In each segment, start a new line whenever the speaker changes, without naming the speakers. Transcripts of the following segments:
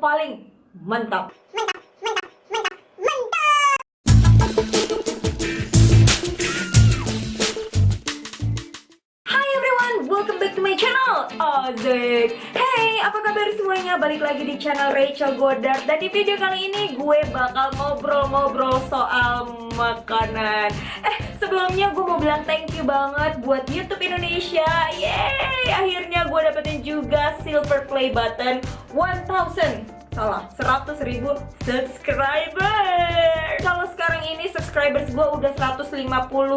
paling mantap. Hi everyone, welcome back to my channel. Asik. Hey, apa kabar semuanya? Balik lagi di channel Rachel Godard. Dan di video kali ini gue bakal ngobrol-ngobrol soal makanan. Sebelumnya gue mau bilang thank you banget buat YouTube Indonesia. Yeay, akhirnya gue dapetin juga silver play button 100.000 subscriber. Kalau sekarang ini subscribers gue udah 150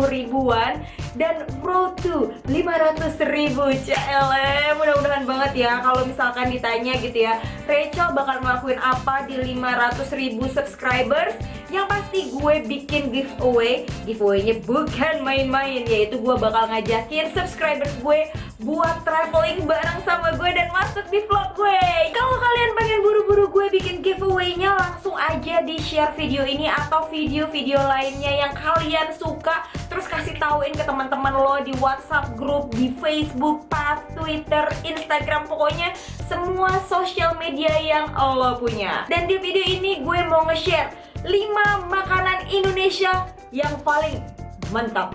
ribuan dan road to 500 ribu. CLM, mudah-mudahan banget ya kalau misalkan ditanya gitu ya, Rachel bakal ngelakuin apa di 500 ribu subscribers. Yang pasti gue bikin giveaway-nya bukan main-main, yaitu gue bakal ngajakin subscribers gue buat traveling bareng sama gue dan masuk di vlog gue. Kalau kalian pengen buru-buru gue bikin giveaway-nya, langsung aja di share video ini atau video-video lainnya yang kalian suka, terus kasih tauin ke teman-teman lo di WhatsApp grup, di Facebook, Twitter, Instagram, pokoknya semua sosial media yang lo punya. Dan di video ini gue mau nge-share 5 makanan Indonesia yang paling mantap.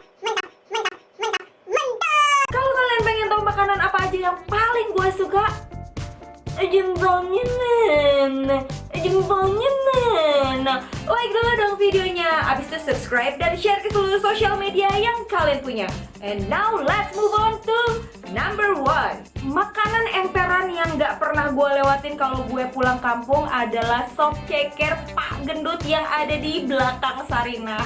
Kalau kalian pengen tahu makanan apa aja yang paling gue suka, jempolnya like dulu dong videonya. Abis itu subscribe dan share ke seluruh sosial media yang kalian punya. And now let's move on to number 1. Makanan emperan yang gak pernah gue lewatin kalau gue pulang kampung adalah sop ceker Pak Gendut yang ada di belakang Sarinah.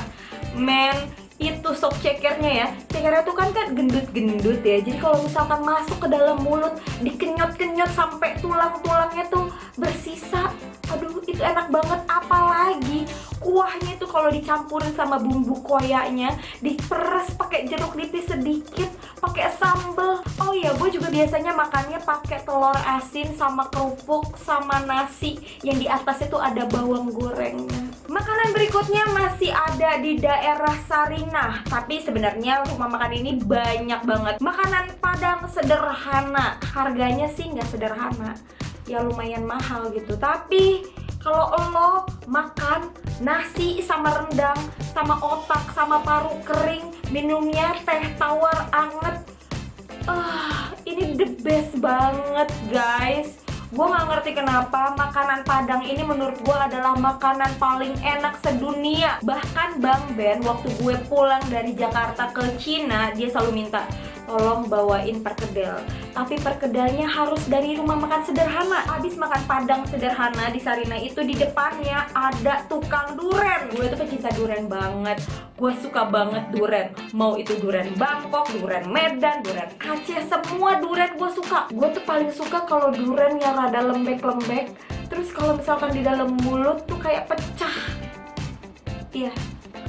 Men, itu sop cekernya ya, cekernya tuh kan gendut-gendut ya. Jadi kalau misalkan masuk ke dalam mulut, dikenyot-kenyot sampai tulang-tulangnya tuh bersisa. Aduh, itu enak banget. Apalagi kuahnya itu kalau dicampurin sama bumbu koyaknya, diperes pakai jeruk nipis sedikit, pakai sambal. Oh iya, gue juga biasanya makannya pakai telur asin sama kerupuk sama nasi yang di atas itu ada bawang gorengnya. Makanan berikutnya masih ada di daerah Sarinah, tapi sebenarnya rumah makan ini banyak banget. Makanan Padang sederhana, harganya sih nggak sederhana, ya lumayan mahal gitu. Tapi kalau lo makan nasi sama rendang, sama otak, sama paru kering, minumnya teh tawar anget, ini the best banget guys. Gue gak ngerti kenapa makanan Padang ini menurut gue adalah makanan paling enak sedunia. Bahkan Bang Ben waktu gue pulang dari Jakarta ke Cina, dia selalu minta tolong bawain perkedel, tapi perkedelnya harus dari rumah makan sederhana. Habis makan Padang sederhana di Sarinah itu, di depannya ada tukang duren. Gue tuh pecinta duren banget. Gue suka banget duren. Mau itu duren Bangkok, duren Medan, duren Aceh, semua duren gue suka. Gue tuh paling suka kalau duren yang rada lembek-lembek, terus kalau misalkan di dalam mulut tuh kayak pecah. Iya,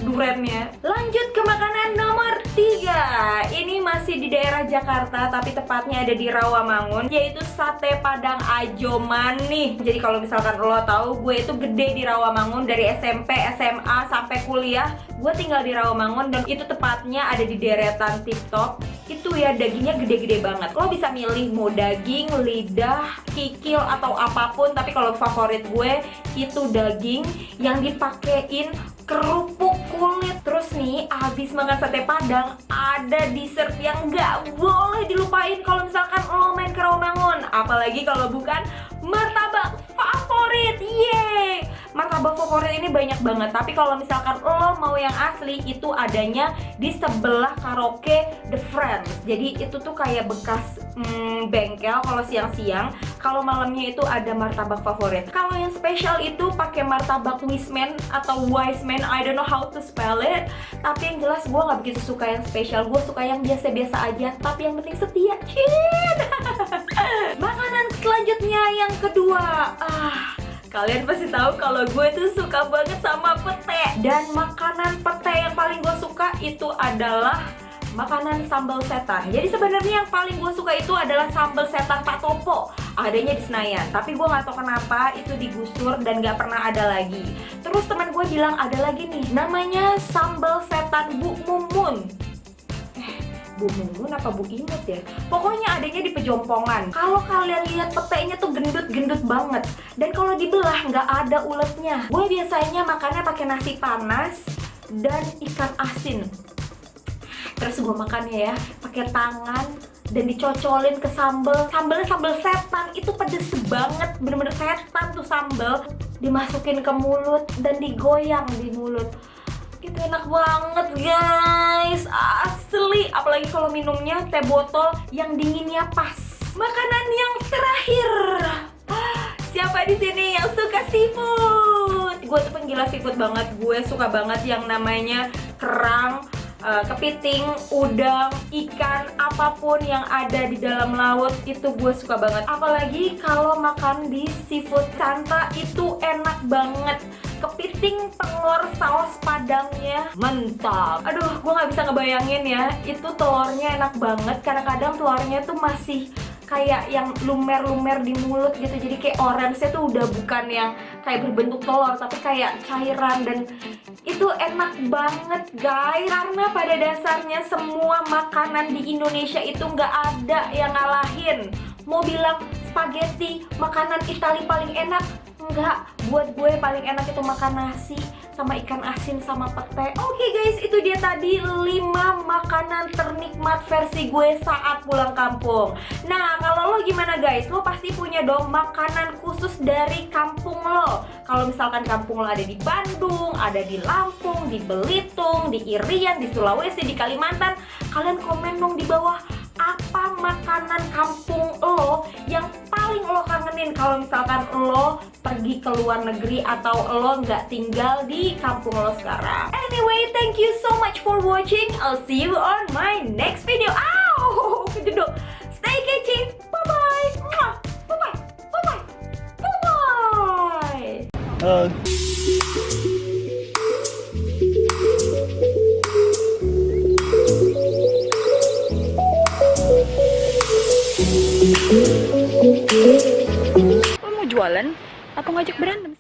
durennya. Lanjut ke makanan nomor 3. Ini masih di daerah Jakarta, tapi tepatnya ada di Rawamangun, yaitu sate Padang Ajo Manih. Jadi kalau misalkan lo tahu, gue itu gede di Rawamangun dari SMP, SMA sampai kuliah. Gue tinggal di Rawamangun dan itu tepatnya ada di deretan Tip Top. Itu ya dagingnya gede-gede banget. Lo bisa milih mau daging, lidah, kikil atau apapun, tapi kalau favorit gue itu daging yang dipakein kerupuk kulit. Terus nih, abis makan sate Padang, ada dessert yang gak boleh dilupain kalau misalkan lo main ke Rawamangun. Apalagi kalau bukan martabak favorit. Yeay! Martabak favorit ini banyak banget, tapi kalau misalkan lo mau yang asli, itu adanya di sebelah karaoke The Friends. Jadi itu tuh kayak bekas bengkel kalau siang-siang. Kalau malamnya itu ada martabak favorit. Kalau yang spesial itu pakai martabak Wisman atau Wiseman, I don't know how to spell it. Tapi yang jelas gue nggak begitu suka yang spesial. Gue suka yang biasa-biasa aja, tapi yang penting setia. Makanan selanjutnya yang kedua. Kalian pasti tahu kalau gue tuh suka banget sama pete. Dan makanan pete yang paling gue suka itu adalah makanan sambal setan. Jadi sebenarnya yang paling gue suka itu adalah sambal setan Pak Topo. Adanya di Senayan, tapi gue gak tahu kenapa itu digusur dan gak pernah ada lagi. Terus teman gue bilang ada lagi nih, namanya sambal setan Bu Mumun. Bu Mumun apa Bu Imut ya? Pokoknya adanya di Pejompongan. Kalau kalian lihat petenya tuh gendut-gendut banget. Dan kalau dibelah nggak ada uletnya. Gue biasanya makannya pakai nasi panas dan ikan asin. Terus gue makannya ya pakai tangan dan dicocolin ke sambel. Sambelnya sambel setan, itu pedes banget, bener-bener setan tuh sambel. Dimasukin ke mulut dan digoyang di mulut. Itu enak banget guys, asli. Apalagi kalau minumnya teh botol yang dinginnya pas. Makanan yang terakhir, siapa di sini yang suka seafood? Gue tuh penggila seafood banget. Gue suka banget yang namanya kerang, kepiting, udang, ikan, apapun yang ada di dalam laut itu gue suka banget. Apalagi kalau makan di seafood Canta itu enak banget. Kepiting telur saus padangnya mantap. Aduh, gue nggak bisa ngebayangin ya. Itu telurnya enak banget. Kadang-kadang telurnya tuh masih kayak yang lumer-lumer di mulut gitu. Jadi kayak orange-nya tuh udah bukan yang kayak berbentuk telur, tapi kayak cairan. Dan itu enak banget guys. Karena pada dasarnya semua makanan di Indonesia itu nggak ada yang ngalahin. Mau bilang spaghetti, makanan Itali paling enak, enggak. Buat gue paling enak itu makan nasi sama ikan asin sama pete. Oke guys, itu dia tadi 5 makanan ternikmat versi gue saat pulang kampung. Nah, kalau lo gimana guys? Lo pasti punya dong makanan khusus dari kampung lo. Kalau misalkan kampung lo ada di Bandung, ada di Lampung, di Belitung, di Irian, di Sulawesi, di Kalimantan, kalian komen dong di bawah. Apa makanan kampung lo yang paling lo kangenin kalau misalkan lo pergi ke luar negeri atau lo nggak tinggal di kampung lo sekarang. Anyway, thank you so much for watching. I'll see you on my next video. Ow, kejedot. Stay kece. Bye bye. Bye bye. Bye bye. Bye bye. Lo mau jualan atau ngajak berantem?